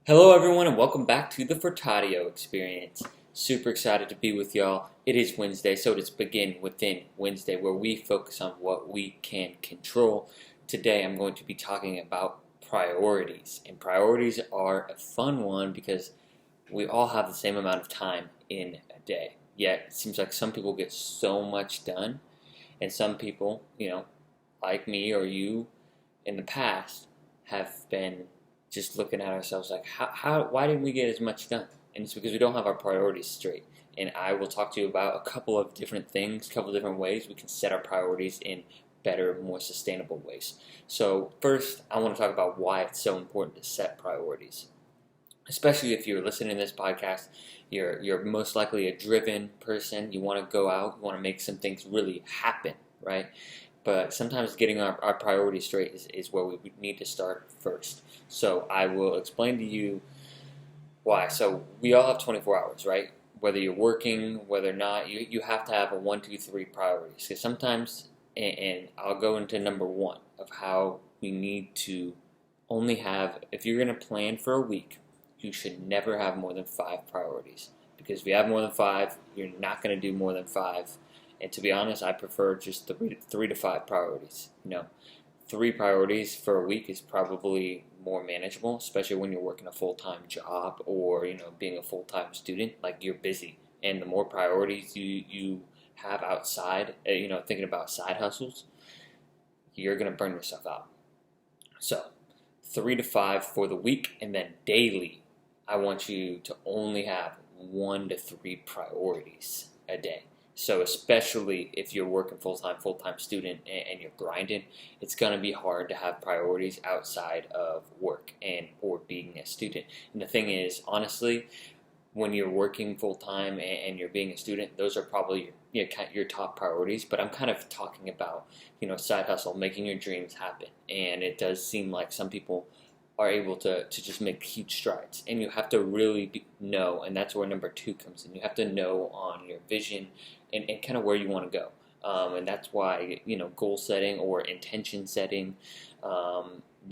Hello, everyone, and welcome back to the Furtadio Experience. Super excited to be with y'all. It is Wednesday, so it's Begin Within Wednesday, where we focus on what we can control. Today, I'm going to be talking about priorities, and priorities are a fun one because we all have the same amount of time in a day. Yet, it seems like some people get so much done, and some people, like me or you in the past, have been just looking at ourselves like, why didn't we get as much done? And it's because we don't have our priorities straight. And I will talk to you about a couple of different things, a couple of different ways we can set our priorities in better, more sustainable ways. So first, I want to talk about why it's so important to set priorities. Especially if you're listening to this podcast, you're most likely a driven person. You want to go out, you want to make some things really happen, right? But sometimes getting our priorities straight is where we need to start first. So I will explain to you why. So we all have 24 hours, right? Whether you're working, whether or not, you have to have a 1, 2, 3 priorities. Because sometimes, and I'll go into number one of how we need to only have, if you're going to plan for a week, you should never have more than 5 priorities. Because if you have more than 5, you're not going to do more than 5. And to be honest, I prefer just 3 to 5 priorities. 3 priorities for a week is probably more manageable, especially when you're working a full-time job or being a full-time student. Like, you're busy, and the more priorities you have outside, thinking about side hustles, you're gonna burn yourself out. So 3 to 5 for the week, and then daily, I want you to only have 1 to 3 priorities a day. So especially if you're working full-time student, and you're grinding, it's going to be hard to have priorities outside of work and or being a student. And the thing is, honestly, when you're working full-time and you're being a student, those are probably your top priorities. But I'm kind of talking about, side hustle, making your dreams happen. And it does seem like some people are able to just make huge strides. And you have to really know, and that's where number 2 comes in. You have to know on your vision and kind of where you want to go. And that's why, goal setting or intention setting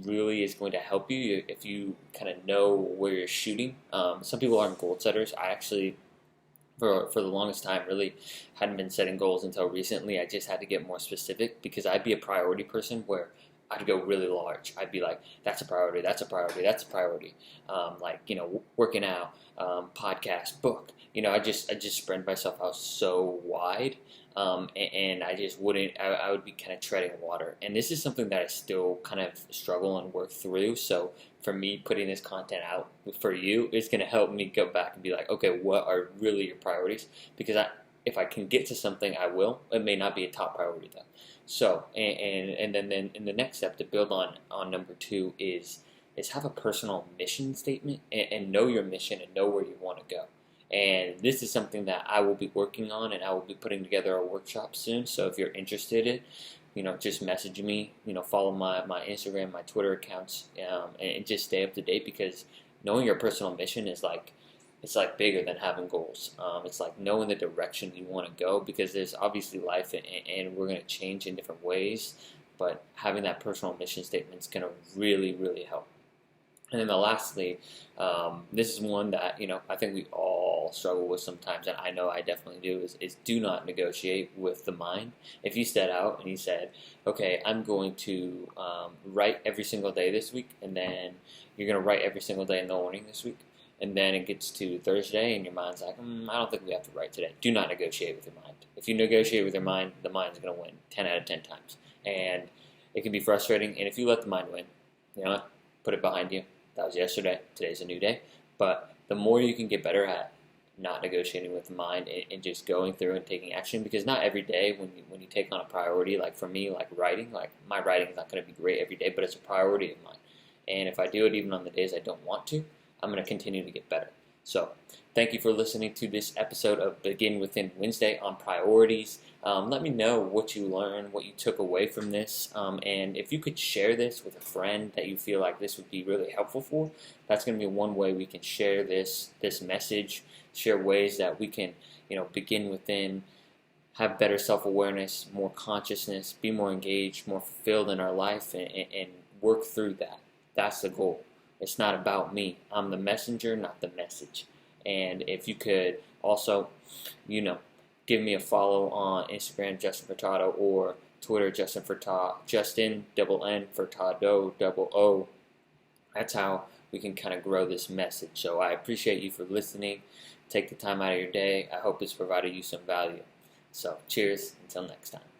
really is going to help you if you kind of know where you're shooting. Some people aren't goal setters. I actually, for the longest time, really hadn't been setting goals until recently. I just had to get more specific because I'd be a priority person where I'd go really large. I'd be like, that's a priority, that's a priority, that's a priority. Working out, podcast, book. I just spread myself out so wide, and I just wouldn't. I would be kind of treading water. And this is something that I still kind of struggle and work through. So for me, putting this content out for you is going to help me go back and be like, okay, what are really your priorities? Because if I can get to something, I will. It may not be a top priority though. So, and then in the next step to build on number 2 is have a personal mission statement and know your mission and know where you want to go. And this is something that I will be working on, and I will be putting together a workshop soon. So if you're interested in, just message me, follow my Instagram, my Twitter accounts, and just stay up to date, because knowing your personal mission is it's like bigger than having goals. It's like knowing the direction you want to go, because there's obviously life and we're going to change in different ways, but having that personal mission statement is going to really, really help. And then lastly, this is one that, I think we all struggle with sometimes, and I know I definitely do, is do not negotiate with the mind. If you set out and you said, okay, I'm going to write every single day this week, and then you're going to write every single day in the morning this week, and then it gets to Thursday and your mind's like, I don't think we have to write today. Do not negotiate with your mind. If you negotiate with your mind, the mind's going to win 10 out of 10 times. And it can be frustrating. And if you let the mind win, you know what? Put it behind you. That was yesterday. Today's a new day. But the more you can get better at not negotiating with the mind and just going through and taking action, because not every day when you take on a priority, like for me, like writing, like my writing is not going to be great every day, but it's a priority of mine. And if I do it even on the days I don't want to, I'm going to continue to get better. So thank you for listening to this episode of Begin Within Wednesday on priorities. Let me know what you learned, what you took away from this, and if you could share this with a friend that you feel like this would be really helpful for, that's going to be one way we can share this message, share ways that we can, begin within, have better self-awareness, more consciousness, be more engaged, more fulfilled in our life, and work through that. That's the goal. It's not about me. I'm the messenger, not the message. And if you could also, give me a follow on Instagram, Justin Furtado, or Twitter, Justin Furtado, Justin double N Furtado double O. That's how we can kind of grow this message. So I appreciate you for listening. Take the time out of your day. I hope it's provided you some value. So cheers. Until next time.